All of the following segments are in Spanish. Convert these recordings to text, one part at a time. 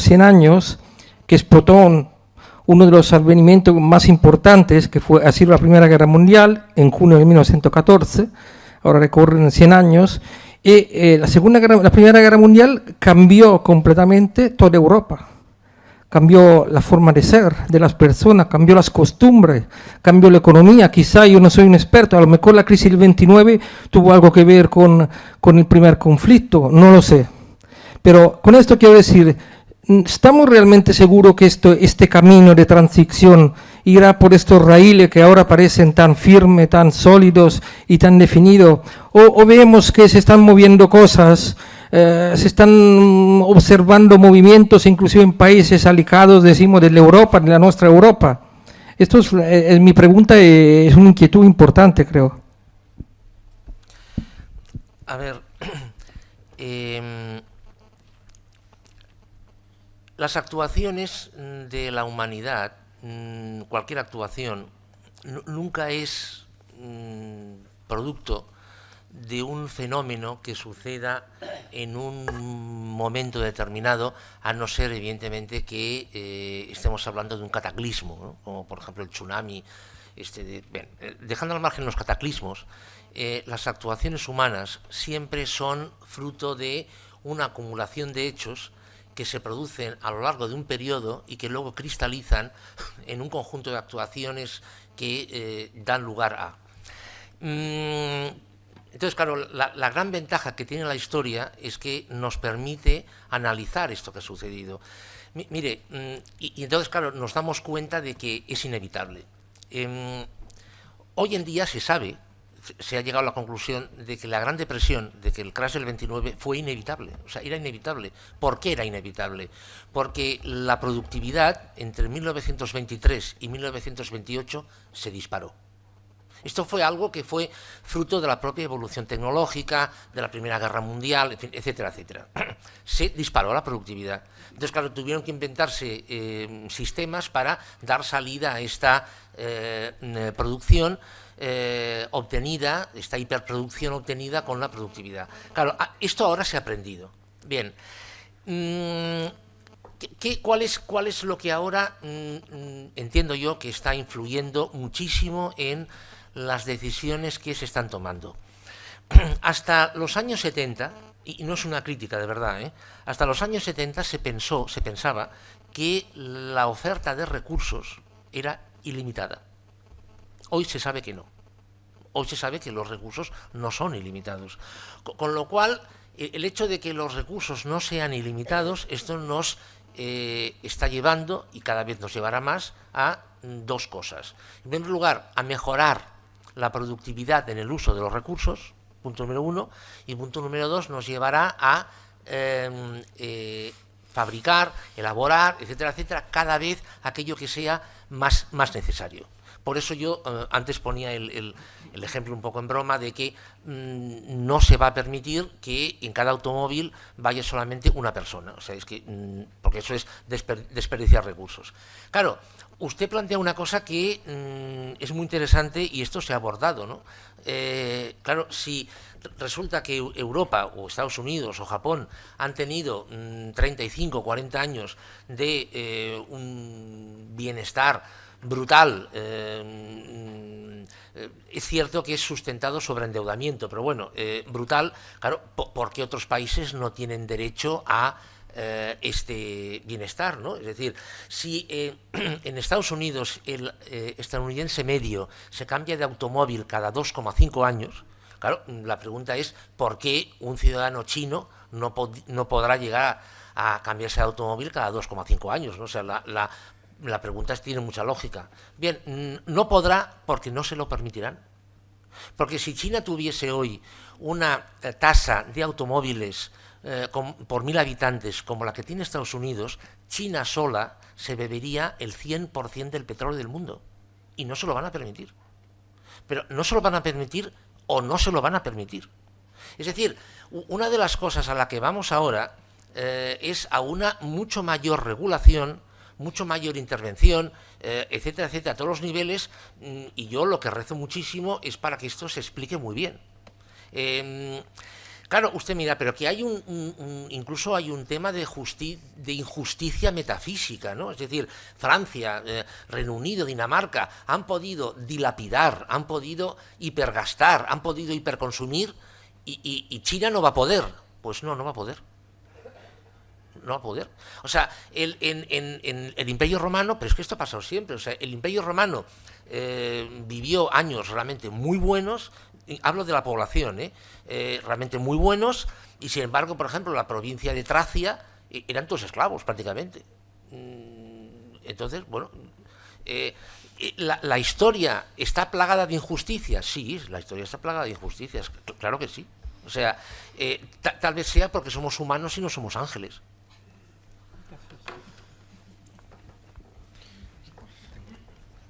100 años, que explotó uno de los advenimientos más importantes, que ha sido la Primera Guerra Mundial, en junio de 1914, ahora recorren 100 años, y la Primera Guerra Mundial cambió completamente toda Europa. Cambió la forma de ser de las personas, cambió las costumbres, cambió la economía. Quizá yo no soy un experto, a lo mejor la crisis del 29 tuvo algo que ver con el primer conflicto, no lo sé. Pero con esto quiero decir, ¿estamos realmente seguros que este camino de transición irá por estos raíles que ahora parecen tan firmes, tan sólidos y tan definidos? ¿O vemos que se están moviendo cosas? Se están observando movimientos inclusive en países alejados, decimos, de la Europa, de la nuestra Europa. Esto es mi pregunta, es una inquietud importante, creo. A ver, las actuaciones de la humanidad, cualquier actuación, nunca es producto de un fenómeno que suceda en un momento determinado, a no ser evidentemente que estemos hablando de un cataclismo, ¿no? Como por ejemplo el tsunami. Dejando al margen los cataclismos, las actuaciones humanas siempre son fruto de una acumulación de hechos que se producen a lo largo de un periodo y que luego cristalizan en un conjunto de actuaciones que dan lugar a... Entonces, claro, la gran ventaja que tiene la historia es que nos permite analizar esto que ha sucedido. Mire, y entonces, claro, nos damos cuenta de que es inevitable. Hoy en día se sabe, se ha llegado a la conclusión de que la Gran Depresión, de que el crash del 29 fue inevitable. O sea, era inevitable. ¿Por qué era inevitable? Porque la productividad entre 1923 y 1928 se disparó. Esto fue algo que fue fruto de la propia evolución tecnológica, de la Primera Guerra Mundial, etcétera, etcétera. Se disparó la productividad. Entonces, claro, tuvieron que inventarse sistemas para dar salida a esta producción obtenida, esta hiperproducción obtenida con la productividad. Claro, esto ahora se ha aprendido. Bien, ¿cuál es lo que ahora entiendo yo que está influyendo muchísimo en las decisiones que se están tomando? Hasta los años 70, y no es una crítica de verdad, hasta los años 70 se pensaba que la oferta de recursos era ilimitada. Hoy se sabe que no. Hoy se sabe que los recursos no son ilimitados. Con lo cual, el hecho de que los recursos no sean ilimitados, esto nos está llevando, y cada vez nos llevará más, a dos cosas. En primer lugar, a mejorar la productividad en el uso de los recursos, punto número uno, y punto número dos, nos llevará a fabricar, elaborar, etcétera, etcétera, cada vez aquello que sea más necesario. Por eso yo antes ponía el ejemplo un poco en broma de que no se va a permitir que en cada automóvil vaya solamente una persona. O sea, es que porque eso es desperdiciar recursos. Claro, usted plantea una cosa que es muy interesante y esto se ha abordado, ¿no? Claro, si resulta que Europa o Estados Unidos o Japón han tenido 35 o 40 años de un bienestar brutal, es cierto que es sustentado sobre endeudamiento, pero bueno, brutal, claro, ¿por qué otros países no tienen derecho a este bienestar, ¿no? Es decir, si en Estados Unidos el estadounidense medio se cambia de automóvil cada 2,5 años, claro, la pregunta es ¿por qué un ciudadano chino no podrá llegar a cambiarse de automóvil cada 2,5 años, ¿no? O sea, la pregunta tiene mucha lógica. Bien, no podrá porque no se lo permitirán. Porque si China tuviese hoy una tasa de automóviles por 1000 habitantes como la que tiene Estados Unidos, China sola se bebería el 100% del petróleo del mundo. Y no se lo van a permitir. Pero no se lo van a permitir o no se lo van a permitir. Es decir, una de las cosas a la que vamos ahora es a una mucho mayor regulación, mucho mayor intervención, etcétera, etcétera, a todos los niveles, y yo lo que rezo muchísimo es para que esto se explique muy bien. Claro, usted mira, pero que hay incluso hay un tema de injusticia metafísica, ¿no? Es decir, Francia, Reino Unido, Dinamarca han podido dilapidar, han podido hipergastar, han podido hiperconsumir y China no va a poder. Pues no va a poder. No va a poder. O sea, en el Imperio Romano, pero es que esto ha pasado siempre, o sea, el Imperio Romano vivió años realmente muy buenos, hablo de la población, realmente muy buenos, y sin embargo, por ejemplo, la provincia de Tracia eran todos esclavos prácticamente. Entonces, bueno, ¿la historia está plagada de injusticias? Sí, la historia está plagada de injusticias, claro que sí. O sea, tal vez sea porque somos humanos y no somos ángeles.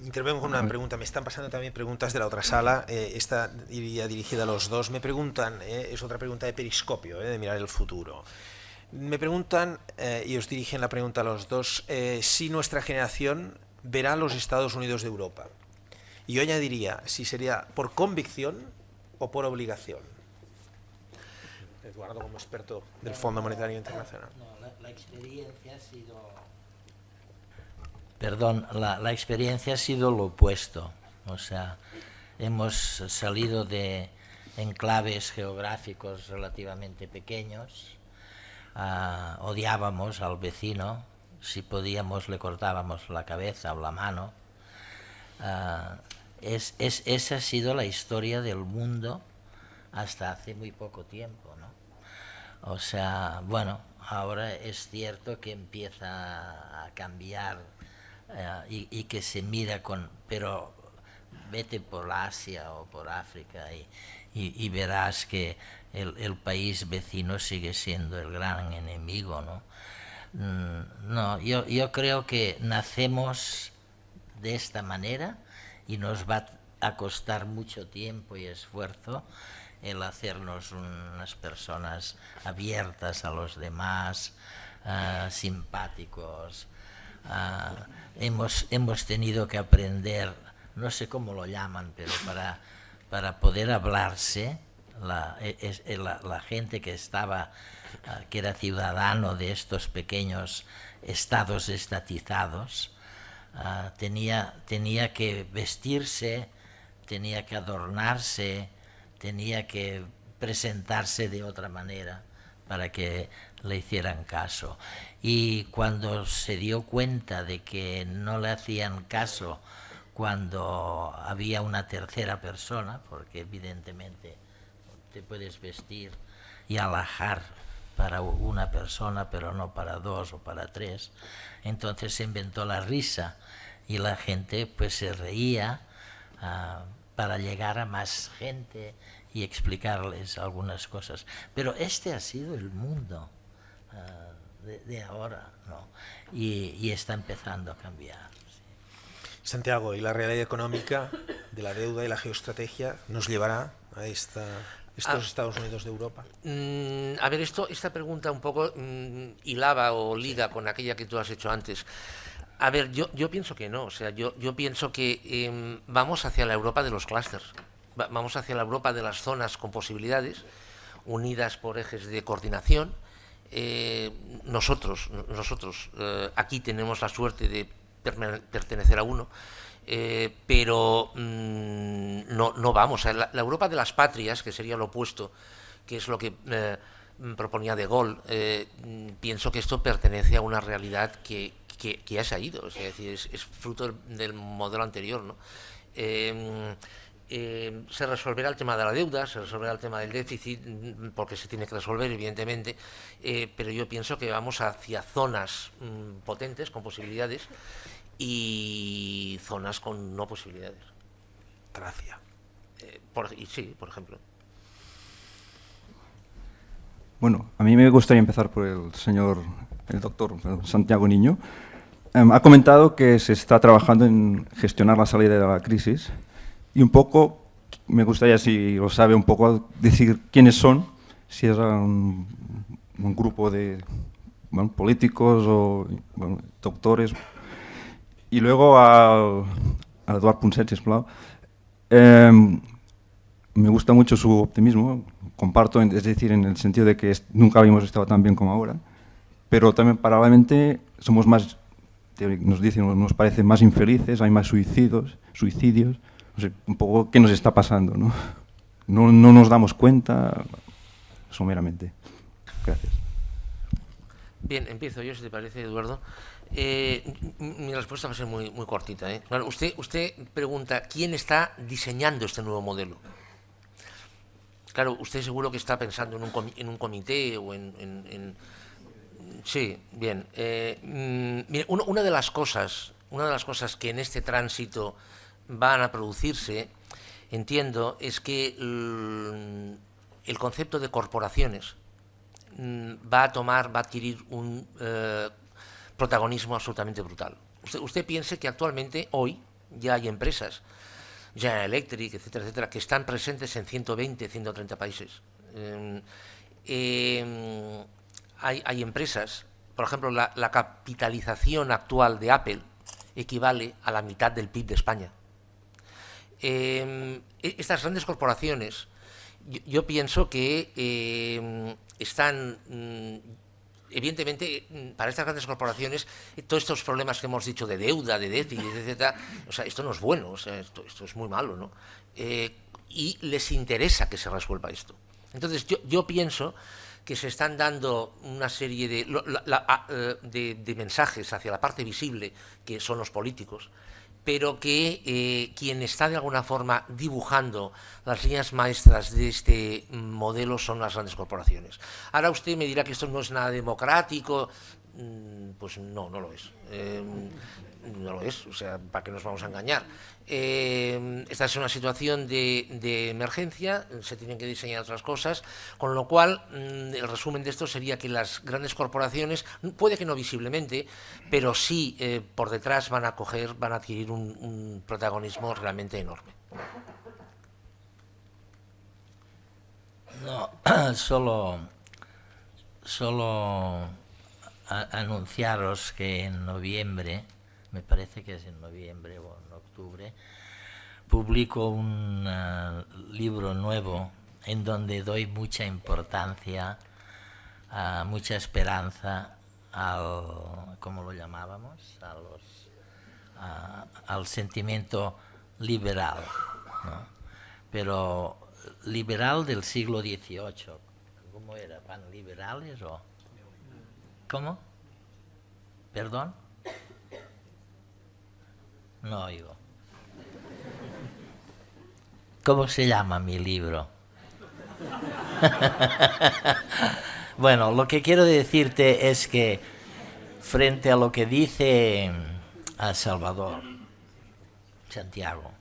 Intervengo con una pregunta. Me están pasando también preguntas de la otra sala. Esta iría dirigida a los dos. Me preguntan, es otra pregunta de periscopio, de mirar el futuro. Me preguntan, y os dirigen la pregunta a los dos, si nuestra generación verá a los Estados Unidos de Europa. Y yo añadiría, si sería por convicción o por obligación. Eduardo, como experto del Fondo Monetario Internacional. No, la experiencia ha sido... Perdón, la experiencia ha sido lo opuesto. O sea, hemos salido de enclaves geográficos relativamente pequeños, odiábamos al vecino, si podíamos le cortábamos la cabeza o la mano. Esa ha sido la historia del mundo hasta hace muy poco tiempo, ¿no? O sea, bueno, ahora es cierto que empieza a cambiar y que se mira con... Pero vete por Asia o por África y verás que el país vecino sigue siendo el gran enemigo, ¿no? No, yo creo que nacemos de esta manera y nos va a costar mucho tiempo y esfuerzo el hacernos unas personas abiertas a los demás, simpáticos. Hemos tenido que aprender, no sé cómo lo llaman, pero para poder hablarse, la gente que estaba, que era ciudadano de estos pequeños estados estatizados, tenía que vestirse, tenía que adornarse, tenía que presentarse de otra manera para que le hicieran caso. Y cuando se dio cuenta de que no le hacían caso cuando había una tercera persona, porque evidentemente te puedes vestir y alajar para una persona, pero no para dos o para tres, entonces se inventó la risa y la gente pues se reía para llegar a más gente y explicarles algunas cosas. Pero este ha sido el mundo de ahora, ¿no? Y está empezando a cambiar. Sí. Santiago, ¿y la realidad económica de la deuda y la geoestrategia nos llevará a estos Estados Unidos de Europa? A ver, esta pregunta un poco hilaba o liga con aquella que tú has hecho antes. A ver, yo pienso que no. O sea, yo pienso que vamos hacia la Europa de los clústeres. Vamos hacia la Europa de las zonas con posibilidades, unidas por ejes de coordinación. Nosotros aquí tenemos la suerte de pertenecer a uno, pero no vamos. La Europa de las patrias, que sería lo opuesto, que es lo que proponía De Gaulle, pienso que esto pertenece a una realidad que ya se ha ido. Es decir, es fruto del modelo anterior, ¿no? Se resolverá el tema de la deuda, se resolverá el tema del déficit, porque se tiene que resolver, evidentemente, pero yo pienso que vamos hacia zonas potentes, con posibilidades, y zonas con no posibilidades. Tracia. Sí, por ejemplo. Bueno, a mí me gustaría empezar por el doctor Santiago Niño. Ha comentado que se está trabajando en gestionar la salida de la crisis. Y un poco, me gustaría, si lo sabe, un poco decir quiénes son, si es un grupo de políticos o doctores. Y luego a Eduard Punset, sisplau. me gusta mucho su optimismo, comparto, es decir, en el sentido de que nunca habíamos estado tan bien como ahora, pero también paralelamente somos más, nos dicen, nos parece más infelices, hay más suicidios, no sé, un poco qué nos está pasando, ¿no? No nos damos cuenta, someramente. Gracias. Bien, empiezo yo, si te parece, Eduardo. Mi respuesta va a ser muy cortita. Claro, usted pregunta, ¿quién está diseñando este nuevo modelo? Claro, usted seguro que está pensando en un comité o Sí, bien. Mire, una de las cosas que en este tránsito van a producirse, entiendo, es que el concepto de corporaciones va a adquirir un protagonismo absolutamente brutal. Usted piense que actualmente, hoy, ya hay empresas, General Electric, etcétera, etcétera, que están presentes en 120, 130 países. Hay empresas, por ejemplo, la capitalización actual de Apple equivale a la mitad del PIB de España. Estas grandes corporaciones, yo pienso que están, evidentemente, para estas grandes corporaciones, todos estos problemas que hemos dicho de deuda, de déficit, etcétera, o sea, esto no es bueno, o sea, esto es muy malo, ¿no? Y les interesa que se resuelva esto. Entonces, yo pienso que se están dando una serie de mensajes hacia la parte visible, que son los políticos, pero que quien está de alguna forma dibujando las líneas maestras de este modelo son las grandes corporaciones. Ahora usted me dirá que esto no es nada democrático. Pues no lo es. No lo es, o sea, ¿para qué nos vamos a engañar? Esta es una situación de emergencia, se tienen que diseñar otras cosas, con lo cual el resumen de esto sería que las grandes corporaciones, puede que no visiblemente, pero sí por detrás van a adquirir un protagonismo realmente enorme. No, solo anunciaros que en noviembre, me parece que es en noviembre o en octubre, publico un libro nuevo en donde doy mucha importancia, mucha esperanza al, ¿cómo lo llamábamos? Al sentimiento liberal, ¿no? Pero liberal del siglo XVIII. ¿Cómo era? ¿Pan liberales o...? ¿Cómo? ¿Perdón? No oigo. ¿Cómo se llama mi libro? Bueno, lo que quiero decirte es que frente a lo que dice a Salvador, Santiago,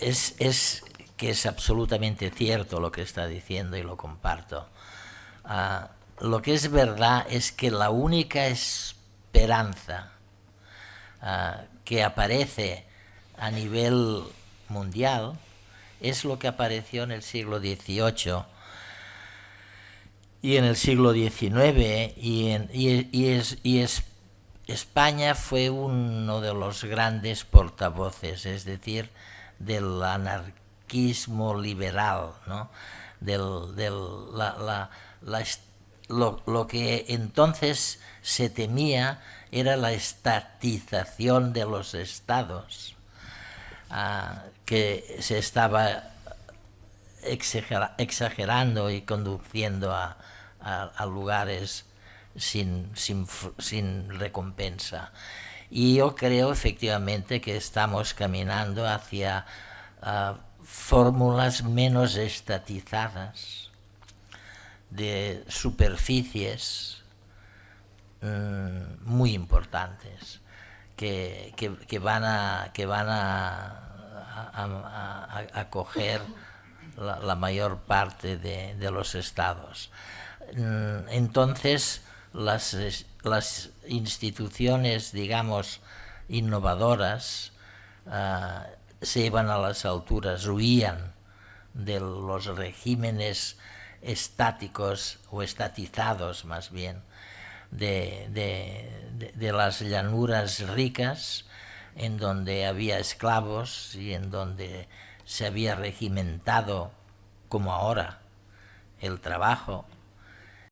es que es absolutamente cierto lo que está diciendo y lo comparto. Lo que es verdad es que la única esperanza que aparece a nivel mundial es lo que apareció en el siglo XVIII y en el siglo XIX España fue uno de los grandes portavoces, es decir, del anarquismo liberal, ¿no? Lo que entonces se temía era la estatización de los estados, que se estaba exagerando y conduciendo a lugares sin recompensa. Y yo creo efectivamente que estamos caminando hacia fórmulas menos estatizadas, de superficies muy importantes que van a acoger la mayor parte de los estados. Entonces las instituciones, digamos, innovadoras se iban a las alturas, huían de los regímenes estáticos o estatizados más bien de las llanuras ricas en donde había esclavos y en donde se había regimentado como ahora el trabajo,